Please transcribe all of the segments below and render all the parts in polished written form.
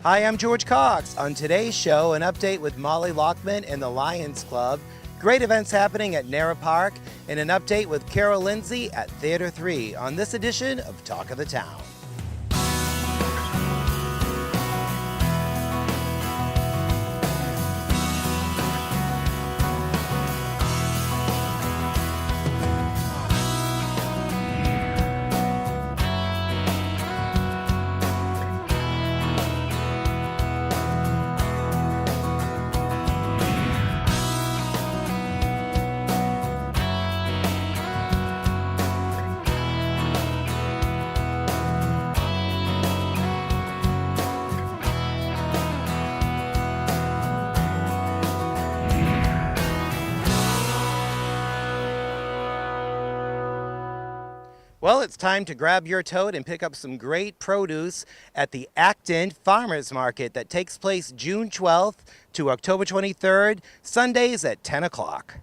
Hi, I'm George Cox. On today's show, an update with Molly Lockman and the Lions Club, great events happening at Nara Park, and an update with Carol Lindsay at Theater 3 on this edition of Talk of the Town. Well, it's time to grab your tote and pick up some great produce at the Acton Farmers Market that takes place June 12th to October 23rd, Sundays at 10 o'clock.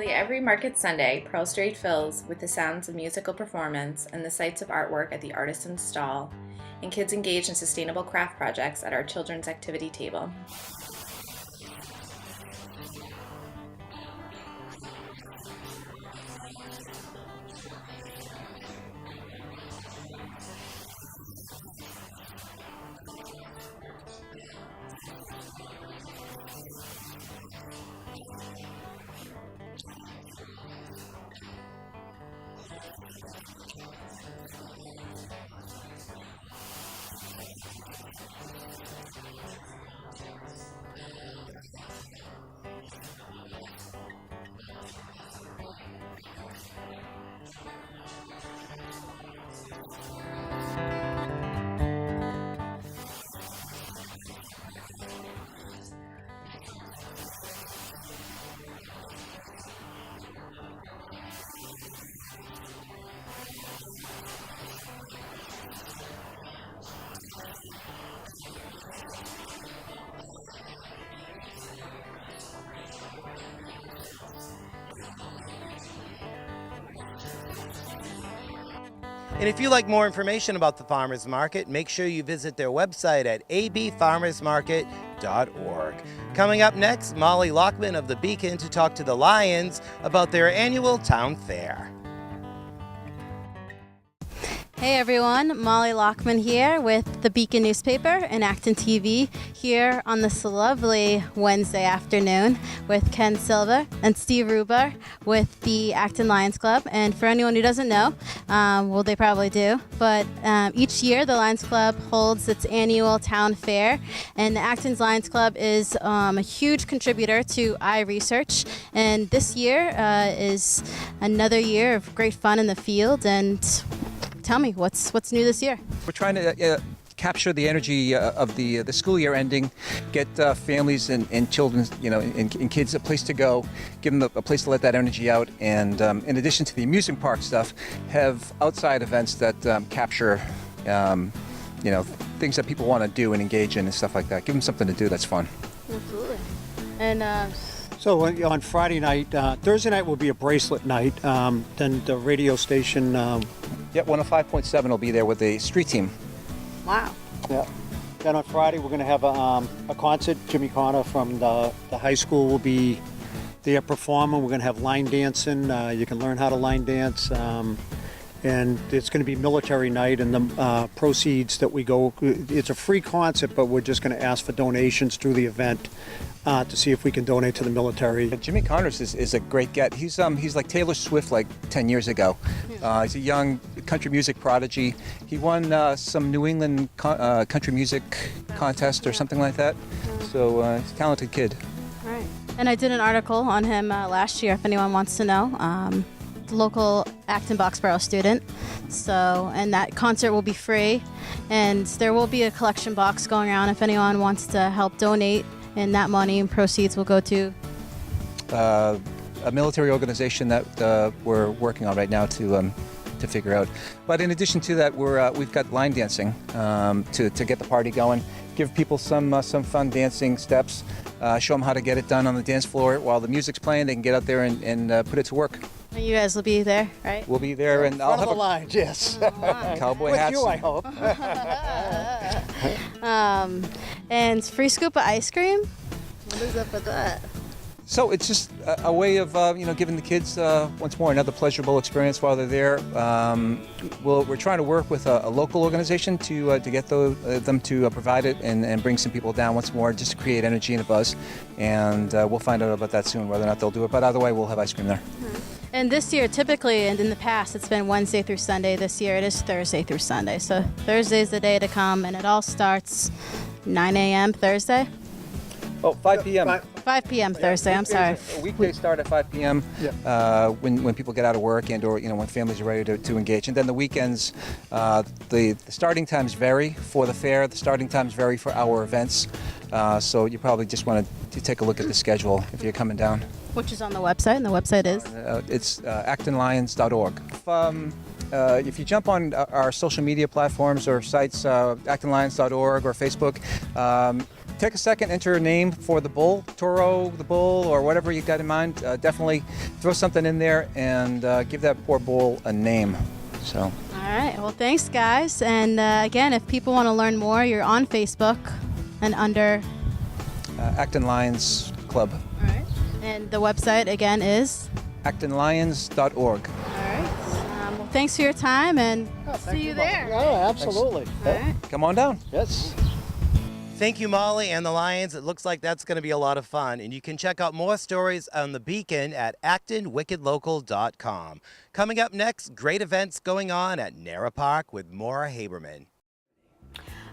Nearly every market Sunday, Pearl Street fills with the sounds of musical performance and the sights of artwork at the artisan's stall, and kids engage in sustainable craft projects at our children's activity table. And if you'd like more information about the Farmers Market, make sure you visit their website at abfarmersmarket.org. Coming up next, Molly Lockman of the Beacon to talk to the Lions about their annual town fair. Hey everyone, Molly Lockman here with the Beacon newspaper and Acton TV here on this lovely Wednesday afternoon with Ken Silver and Steve Ruber with the Acton Lions Club. And for anyone who doesn't know, well, they probably do, but each year the Lions Club holds its annual town fair, and the Acton Lions Club is a huge contributor to eye research. And this year is another year of great fun in the field. And tell me, what's new this year? We're trying to capture the energy of the school year ending, get families and children, and kids a place to go, give them a place to let that energy out, and in addition to the amusement park stuff, have outside events that capture, things that people want to do and engage in and stuff like that. Give them something to do that's fun. Absolutely. And so on Friday night, Thursday night will be a bracelet night. Then the radio station. 105.7 will be there with the street team. wow. Yeah. Then on Friday we're going to have a concert. Jimmy Connor from the high school will be there performing. We're going to have line dancing. You can learn how to line dance. And it's going to be military night, and the proceeds that we go, it's a free concert, but we're just going to ask for donations through the event to see if we can donate to the military. Jimmy Connors is a great get. He's like Taylor Swift like 10 years ago. He's a young country music prodigy. He won some New England country music contest or something like that. So he's a talented kid. All right. And I did an article on him last year, if anyone wants to know. Local Acton Boxborough student. So, and that concert will be free, and there will be a collection box going around if anyone wants to help donate, and that money and proceeds will go to a military organization that we're working on right now to figure out. But in addition to that, we've got line dancing to get the party going, give people some fun dancing steps, show them how to get it done on the dance floor while the music's playing. They can get out there and put it to work. And you guys will be there, right? We'll be there, and I'll have a line, yes. Cowboy With hats. you, I hope. And free scoop of ice cream. What is up with that? So it's just a way of giving the kids once more another pleasurable experience while they're there. We're trying to work with a local organization to get them to provide it and bring some people down once more, just to create energy and a buzz. And we'll find out about that soon, whether or not they'll do it. But either way, we'll have ice cream there. And this year, typically, and in the past, it's been Wednesday through Sunday. This year, it is Thursday through Sunday. So Thursday's the day to come, and it all starts 9 a.m. Thursday. Oh, 5 p.m. 5 p.m. Thursday, I'm sorry. Weekdays start at 5 p.m. When people get out of work and or when families are ready to engage. And then the weekends, the starting times vary for the fair. The starting times vary for our events. So you probably just want to take a look at the schedule if you're coming down. Which is on the website, and the website is? It's actonlions.org. If you jump on our social media platforms or sites, actonlions.org or Facebook, take a second, enter a name for the bull, Toro, the bull, or whatever you got in mind. Definitely throw something in there and give that poor bull a name. So. All right. Well, thanks, guys. And again, if people want to learn more, you're on Facebook and under Acton Lions Club. All right. And the website again is actonlions.org. All right. Well, thanks for your time, and see you there. Oh, absolutely. All right. Come on down. Yes. Thank you, Molly and the Lions. It looks like that's going to be a lot of fun. And you can check out more stories on the Beacon at actonwickedlocal.com. Coming up next, great events going on at Nara Park with Maura Haberman.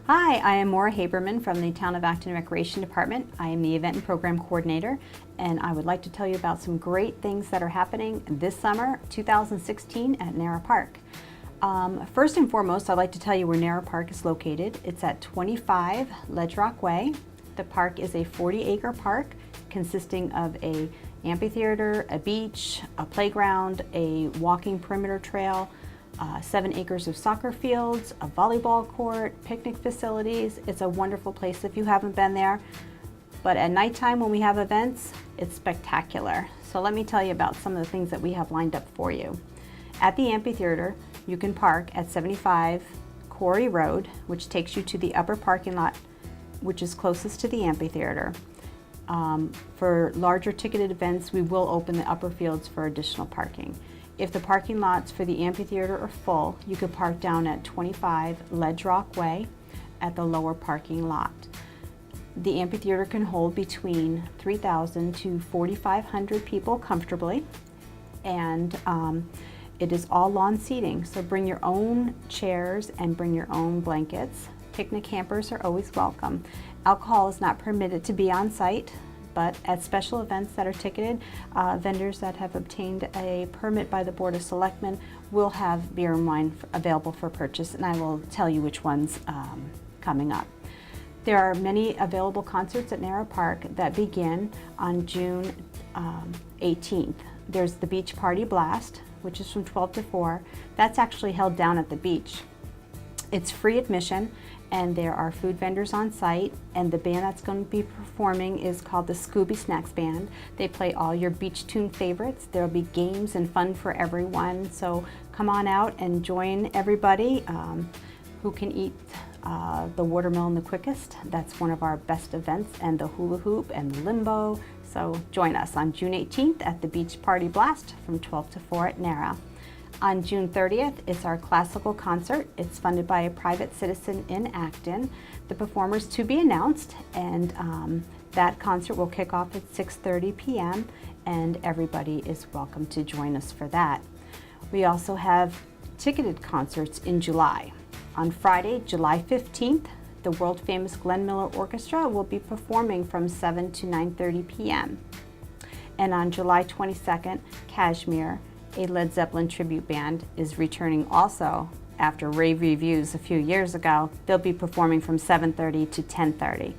Hi, I am Maura Haberman from the Town of Acton Recreation Department. I am the Event and Program Coordinator, and I would like to tell you about some great things that are happening this summer, 2016, at Nara Park. First and foremost, I'd like to tell you where Nara Park is located. It's at 25 Ledge Rock Way. The park is a 40-acre park consisting of a amphitheater, a beach, a playground, a walking perimeter trail, 7 acres of soccer fields, a volleyball court, picnic facilities. It's a wonderful place if you haven't been there. But at nighttime when we have events, it's spectacular. So let me tell you about some of the things that we have lined up for you. At the amphitheater, you can park at 75 Quarry Road, which takes you to the upper parking lot, which is closest to the amphitheater. For larger ticketed events, we will open the upper fields for additional parking. If the parking lots for the amphitheater are full, you could park down at 25 Ledge Rock Way at the lower parking lot. The amphitheater can hold between 3,000 to 4,500 people comfortably, and it is all lawn seating, so bring your own chairs and bring your own blankets. Picnic hampers are always welcome. Alcohol is not permitted to be on site, but at special events that are ticketed, vendors that have obtained a permit by the Board of Selectmen will have beer and wine available for purchase, and I will tell you which ones coming up. There are many available concerts at Nara Park that begin on June 18th. There's the Beach Party Blast, which is from 12 to 4. That's actually held down at the beach. It's free admission, and there are food vendors on site, and the band that's going to be performing is called the Scooby Snacks Band. They play all your beach tune favorites. There'll be games and fun for everyone, so come on out and join everybody who can eat the watermelon the quickest. That's one of our best events, and the hula hoop and the limbo. So join us on June 18th at the Beach Party Blast from 12 to 4 at Nara. On June 30th, it's our classical concert. It's funded by a private citizen in Acton. The performers to be announced, and that concert will kick off at 6:30 p.m. and everybody is welcome to join us for that. We also have ticketed concerts in July. On Friday, July 15th, the world famous Glenn Miller Orchestra will be performing from 7 to 9:30 p.m. And on July 22nd, Kashmir, a Led Zeppelin tribute band, is returning also after rave reviews a few years ago. They'll be performing from 7:30 to 10:30.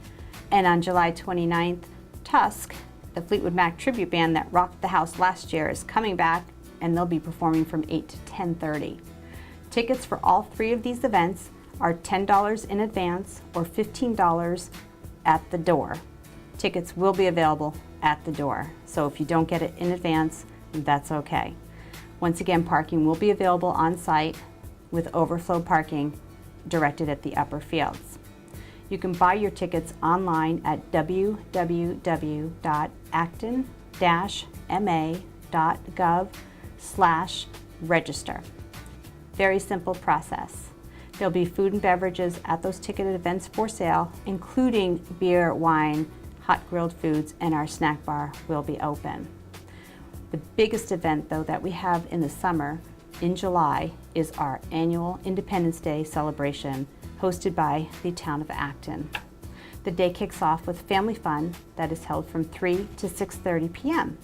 And on July 29th, Tusk, the Fleetwood Mac tribute band that rocked the house last year, is coming back, and they'll be performing from 8 to 10:30. Tickets for all 3 of these events are $10 in advance or $15 at the door. Tickets will be available at the door, so if you don't get it in advance, that's okay. Once again, parking will be available on site with overflow parking directed at the upper fields. You can buy your tickets online at www.acton-ma.gov/register. Very simple process. There'll be food and beverages at those ticketed events for sale, including beer, wine, hot grilled foods, and our snack bar will be open. The biggest event, though, that we have in the summer, in July, is our annual Independence Day celebration hosted by the Town of Acton. The day kicks off with family fun that is held from 3 to 6:30 p.m.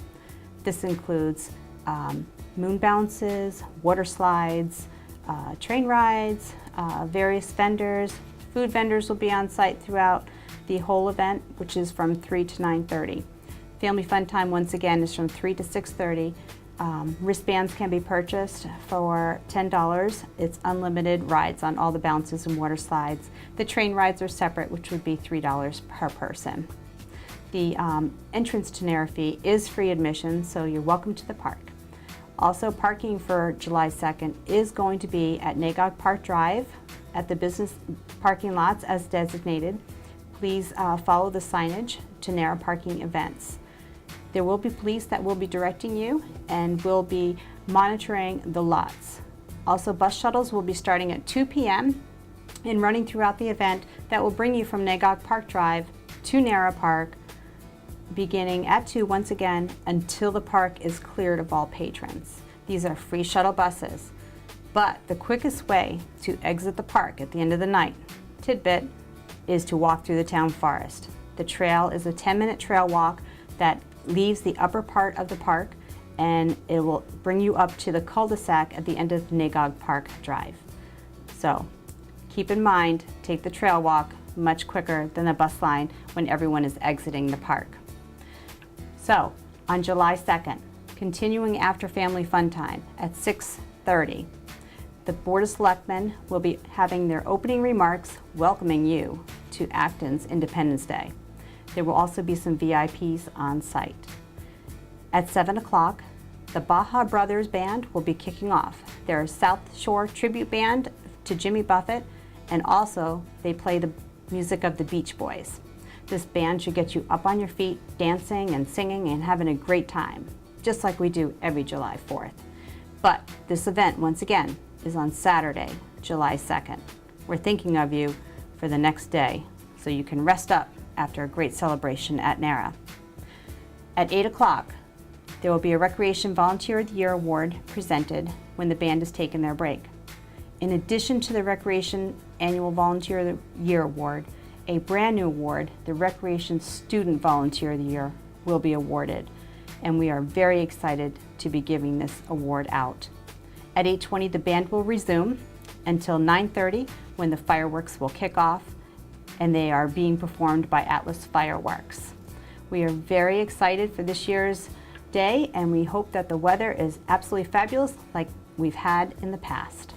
This includes moon bounces, water slides, train rides, various vendors. Food vendors will be on site throughout the whole event, which is from 3 to 9:30. Family fun time, once again, is from 3 to 6:30. Wristbands can be purchased for $10. It's unlimited rides on all the bounces and water slides. The train rides are separate, which would be $3 per person. The entrance to Nara fee is free admission, so you're welcome to the park. Also, parking for July 2nd is going to be at Nagog Park Drive at the business parking lots as designated. Please follow the signage to Nara parking events. There will be police that will be directing you and will be monitoring the lots. Also, bus shuttles will be starting at 2 p.m. and running throughout the event that will bring you from Nagog Park Drive to Nara Park, beginning at 2 once again until the park is cleared of all patrons. These are free shuttle buses, but the quickest way to exit the park at the end of the night, tidbit, is to walk through the town forest. The trail is a 10-minute trail walk that leaves the upper part of the park, and it will bring you up to the cul-de-sac at the end of Nagog Park Drive. So keep in mind, take the trail walk much quicker than the bus line when everyone is exiting the park. So on July 2nd, continuing after Family Fun Time at 6:30, the Board of Selectmen will be having their opening remarks welcoming you to Acton's Independence Day. There will also be some VIPs on site. At 7 o'clock, the Baja Brothers Band will be kicking off. They're a South Shore tribute band to Jimmy Buffett, and also they play the music of the Beach Boys. This band should get you up on your feet, dancing and singing and having a great time, just like we do every July 4th. But this event, once again, is on Saturday, July 2nd. We're thinking of you for the next day so you can rest up after a great celebration at Nara. At 8 o'clock, there will be a Recreation Volunteer of the Year Award presented when the band has taken their break. In addition to the Recreation Annual Volunteer of the Year Award, a brand new award, the Recreation Student Volunteer of the Year, will be awarded, and we are very excited to be giving this award out. At 8:20, the band will resume until 9:30 when the fireworks will kick off, and they are being performed by Atlas Fireworks. We are very excited for this year's day, and we hope that the weather is absolutely fabulous like we've had in the past.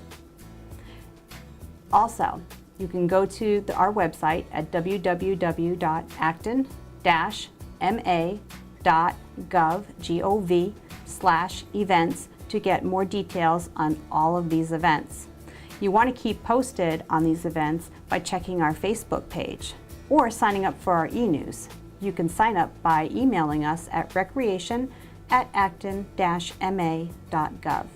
Also, you can go to our website at www.acton-ma.gov/events to get more details on all of these events. You want to keep posted on these events by checking our Facebook page or signing up for our e-news. You can sign up by emailing us at recreation@acton-ma.gov.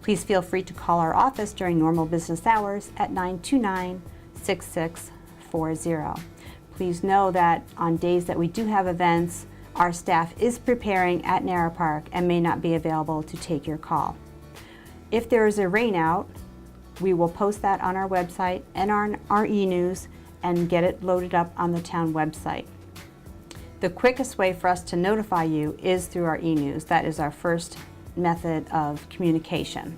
Please feel free to call our office during normal business hours at 929-6640. Please know that on days that we do have events, our staff is preparing at Nara Park and may not be available to take your call. If there is a rain out, we will post that on our website and on our e-news and get it loaded up on the town website. The quickest way for us to notify you is through our e-news. That is our first method of communication.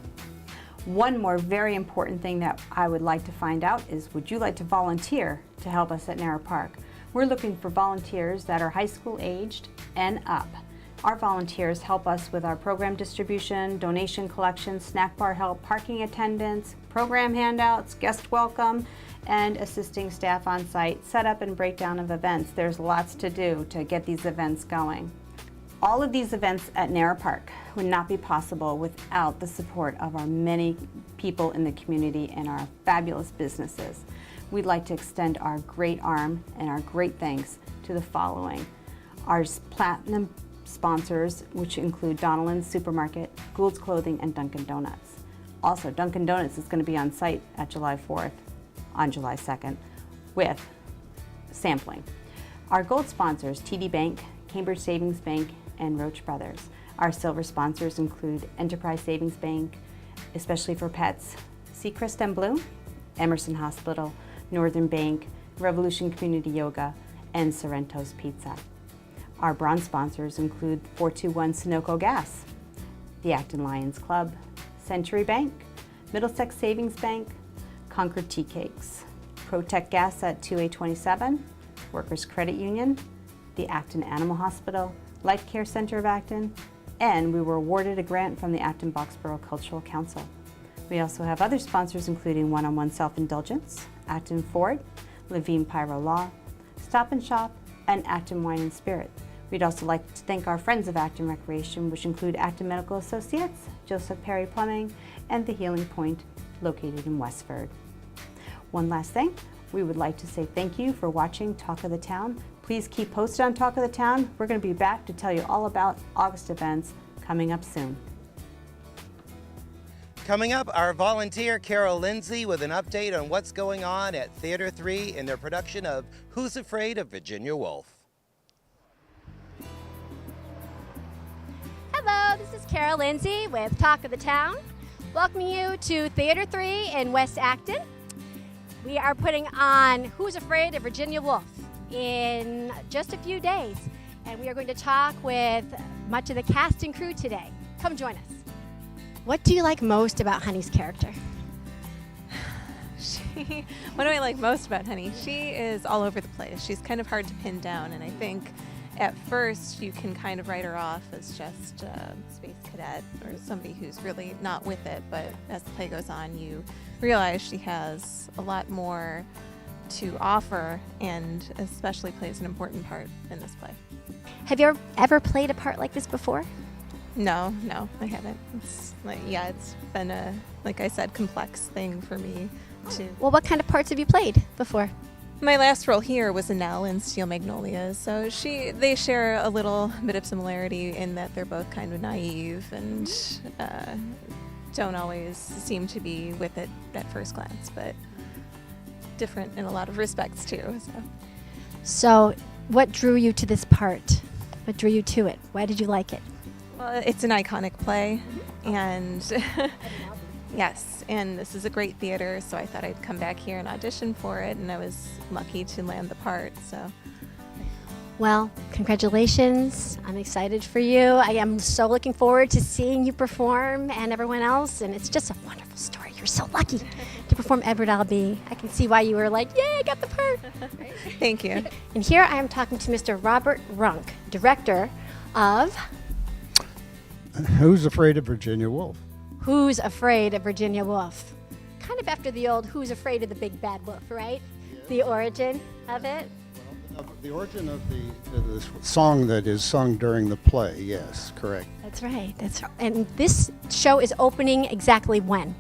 One more very important thing that I would like to find out is, would you like to volunteer to help us at Nara Park? We're looking for volunteers that are high school aged and up. Our volunteers help us with our program distribution, donation collection, snack bar help, parking attendance, program handouts, guest welcome, and assisting staff on site, setup and breakdown of events. There's lots to do to get these events going. All of these events at Nara Park would not be possible without the support of our many people in the community and our fabulous businesses. We'd like to extend our great arm and our great thanks to the following. Our platinum sponsors, which include Donnellan's Supermarket, Gould's Clothing, and Dunkin' Donuts. Also, Dunkin' Donuts is going to be on site at July 4th on July 2nd with sampling. Our gold sponsors, TD Bank, Cambridge Savings Bank, and Roach Brothers. Our silver sponsors include Enterprise Savings Bank, especially for pets, Seacrest and Bloom, Emerson Hospital, Northern Bank, Revolution Community Yoga, and Sorrento's Pizza. Our bronze sponsors include 421 Sunoco Gas, the Acton Lions Club, Century Bank, Middlesex Savings Bank, Concord Tea Cakes, Protect Gas at 2A27, Workers Credit Union, the Acton Animal Hospital, Life Care Center of Acton, And we were awarded a grant from the Acton Boxborough Cultural Council. We also have other sponsors including One-on-One Self-Indulgence, Acton Ford, Levine Pyro Law, Stop and Shop, and Acton Wine and Spirit. We'd also like to thank our friends of Acton Recreation, which include Acton Medical Associates, Joseph Perry Plumbing, and The Healing Point, located in Westford. One last thing, we would like to say thank you for watching Talk of the Town. Please keep posted on Talk of the Town. We're going to be back to tell you all about August events coming up soon. Coming up, our volunteer Carol Lindsay with an update on what's going on at Theater 3 in their production of Who's Afraid of Virginia Woolf? Hello, this is Carol Lindsay with Talk of the Town, welcoming you to Theater 3 in West Acton. We are putting on Who's Afraid of Virginia Woolf in just a few days, and we are going to talk with much of the cast and crew today. Come join us. What do you like most about Honey's character? What do I like most about Honey? She is all over the place. She's kind of hard to pin down, and I think at first you can kind of write her off as just a space cadet or somebody who's really not with it, but as the play goes on you realize she has a lot more to offer and especially plays an important part in this play. Have you ever played a part like this before? No, I haven't. It's been a, like I said, complex thing for me to. Well, what kind of parts have you played before? My last role here was Nell in Steel Magnolias, so they share a little bit of similarity in that they're both kind of naive and don't always seem to be with it at first glance, but different in a lot of respects too. So, what drew you to this part? What drew you to it? Why did you like it? Well, it's an iconic play, and yes, and this is a great theater, so I thought I'd come back here and audition for it, and I was lucky to land the part, so. Well, congratulations. I'm excited for you. I am so looking forward to seeing you perform and everyone else, and it's just a wonderful story. You're so lucky to perform Edward Albee. I can see why you were like, yay, I got the part. Thank you. And here I am talking to Mr. Robert Runk, director of Who's Afraid of Virginia Woolf? Who's Afraid of Virginia Woolf? Kind of after the old Who's Afraid of the Big Bad Wolf, right? Yeah. The origin of it. The origin of the song that is sung during the play, yes, correct. That's right. And this show is opening exactly when?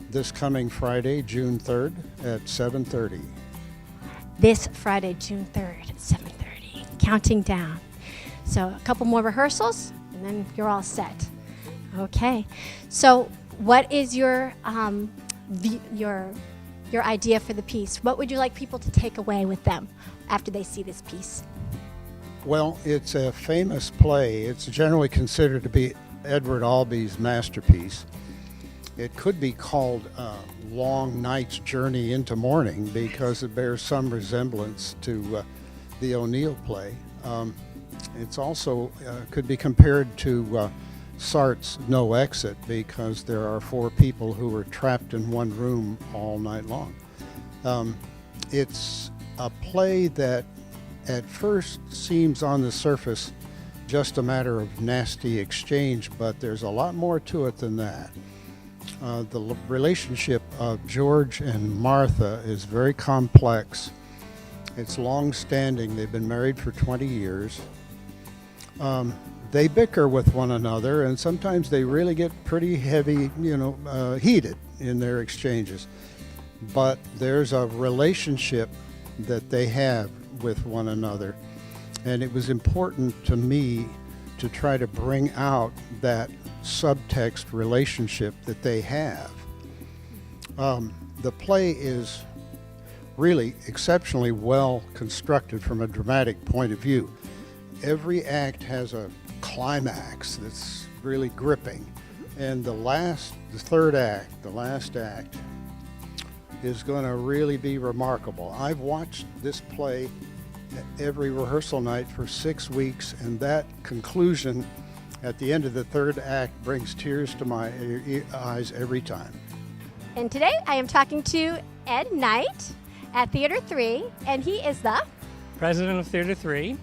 This coming Friday, June 3rd at 7:30. This Friday, June 3rd at 7:30. Counting down. So a couple more rehearsals, and then you're all set. Okay. So what is your idea for the piece? What would you like people to take away with them after they see this piece? Well, it's a famous play. It's generally considered to be Edward Albee's masterpiece. It could be called Long Night's Journey into Morning because it bears some resemblance to the O'Neill play. It's also could be compared to Sartre's No Exit because there are four people who are trapped in one room all night long. It's a play that at first seems on the surface just a matter of nasty exchange, but there's a lot more to it than that. The relationship of George and Martha is very complex. It's long-standing. They've been married for 20 years. They bicker with one another, and sometimes they really get pretty heavy, heated in their exchanges. But there's a relationship that they have with one another, and it was important to me to try to bring out that subtext relationship that they have. The play is really exceptionally well constructed from a dramatic point of view. Every act has a climax that's really gripping, and the last act is going to really be remarkable. I've watched this play every rehearsal night for 6 weeks, and that conclusion at the end of the third act brings tears to my eyes every time. And today I am talking to Ed Knight at Theater 3, and he is the president of Theater 3,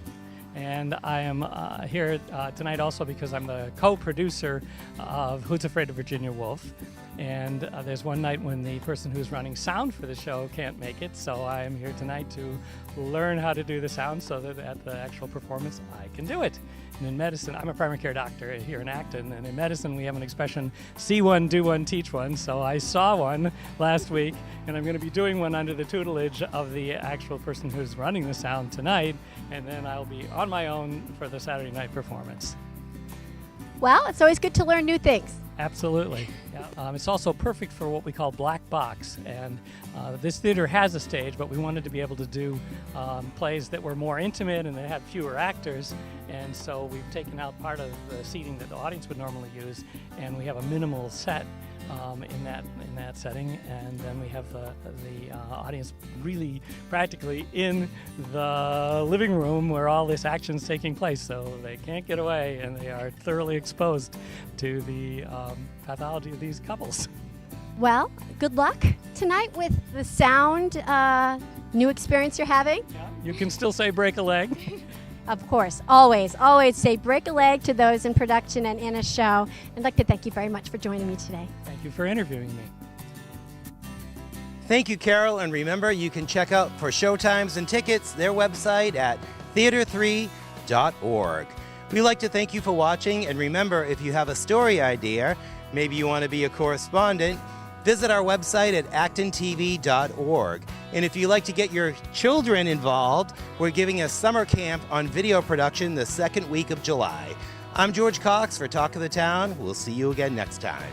And I am here tonight also because I'm the co-producer of Who's Afraid of Virginia Woolf. And there's one night when the person who's running sound for the show can't make it, so I am here tonight to learn how to do the sound so that at the actual performance I can do it. And in medicine, I'm a primary care doctor here in Acton, and in medicine we have an expression, see one, do one, teach one. So I saw one last week, and I'm going to be doing one under the tutelage of the actual person who's running the sound tonight, and then I'll be on my own for the Saturday night performance. Well, it's always good to learn new things. Absolutely. Yeah. It's also perfect for what we call black box. And this theater has a stage, but we wanted to be able to do plays that were more intimate and that had fewer actors. And so we've taken out part of the seating that the audience would normally use, and we have a minimal set in that setting. And then we have the audience really practically in the living room where all this action's taking place. So they can't get away, and they are thoroughly exposed to the pathology of these couples. Well, good luck tonight with the sound new experience you're having. Yeah, you can still say break a leg. Of course, always say break a leg to those in production and in a show. I'd like to thank you very much for joining me today. Thank you for interviewing me. Thank you, Carol, and remember you can check out for showtimes and tickets their website at theater3.org. We'd like to thank you for watching, and remember, if you have a story idea, maybe you want to be a correspondent, visit our website at ActonTV.org. And if you'd like to get your children involved, we're giving a summer camp on video production the second week of July. I'm George Cox for Talk of the Town. We'll see you again next time.